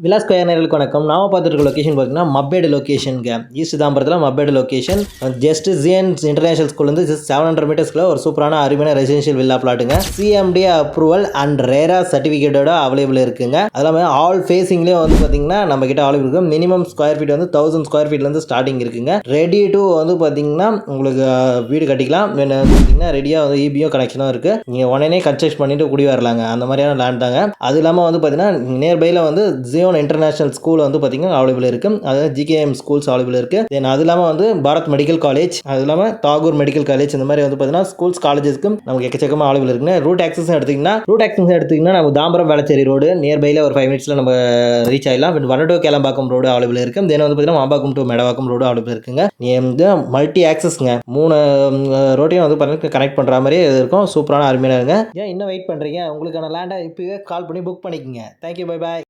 Vilas square நேர்களுக்கு வணக்கம். நாம பார்த்துட்டு இருக்க லொக்கேஷன் பார்த்தீங்கன்னா மப்பேடு லொக்கேஷனுங்க. ஈஸ்ட் தாம்பரத்தில் Mappedu location. Just GN international ஸ்கூல்லேருந்து ஜஸ்ட் 700 மீட்டர்ஸ்க்குள்ள ஒரு சூப்பரான அருமையான ரெசிடென்ஷியல் வில்லா பிளாட்டுங்க. சிஎம்டி அப்ரூவல் அண்ட் ரேரா சர்டிஃபிகேட்டோட அவைலபிள் இருக்குங்க. அது இல்லாமல் ஆல் ஃபேஸிங்லேயே வந்து பார்த்தீங்கன்னா நம்ம கிட்ட அவைலபிள் இருக்கு. மினிமம் ஸ்கொயர் ஃபீட் வந்து 1000 ஸ்கொயர் ஃபீட்லேருந்து ஸ்டார்டிங் இருக்குங்க. ரெடி டு வந்து பார்த்தீங்கன்னா உங்களுக்கு வீடு கட்டிக்கலாம். பார்த்தீங்கன்னா ரெடியாக வந்து இபியும் கனெக்ஷனும் இருக்குது. நீங்கள் உடனே கன்ஸ்ட்ரக்ட் பண்ணிட்டு குடி வரலாங்க. அந்த மாதிரியான லேண்ட் தாங்க. அது இல்லாமல் வந்து பார்த்தீங்கன்னா நியர்பையில் வந்து இன்டர்நேஷனல் ஸ்கூல் வந்து பார்த்தீங்கன்னா அவைலபிள் இருக்கு. அதாவது ஜிகேஎம் ஸ்கூல்ஸ் அவைலபிள் இருக்கு. தென் அது இல்லாமல் வந்து பாரத் மெடிக்கல் காலேஜ், அது இல்லாமல் தாகூர் மெடிக்கல் காலேஜ், இந்த மாதிரி வந்து பார்த்தீங்கன்னா ஸ்கூல்ஸ் காலேஜஸ்க்கும் நமக்கு எக்கச்சக்கமாக அவைலபிள் இருக்குங்க. ரூட் ஆக்சஸ் எடுத்திங்கன்னா நம்ம தாம்பரம் வேளச்சேரி ரோடு நியர்பையில் ஒரு 5 மினிட்ஸில் நம்ம ரீச் ஆகிடலாம். வனடோ கேளம்பாக்கம் ரோடு அவைலபிள் இருக்கு. தென் வந்து பார்த்தீங்கன்னா மாம்பாக்கம் டு மெடவாக்கம் ரோடு அவைலபிள் இருக்குங்க. வந்து மல்டி ஆக்சஸ்ங்க. 3 ரோட்டையும் வந்து பார்த்தீங்கன்னா கனெக்ட் பண்ணுற மாதிரி இருக்கும். சூப்பரான அருமையாக இருங்க. ஏன் இன்னும் வெயிட் பண்ணுறீங்க? உங்களுக்கான லேண்டை இப்போவே கால் பண்ணி புக் பண்ணிக்கோங்க. Thank you, bye bye.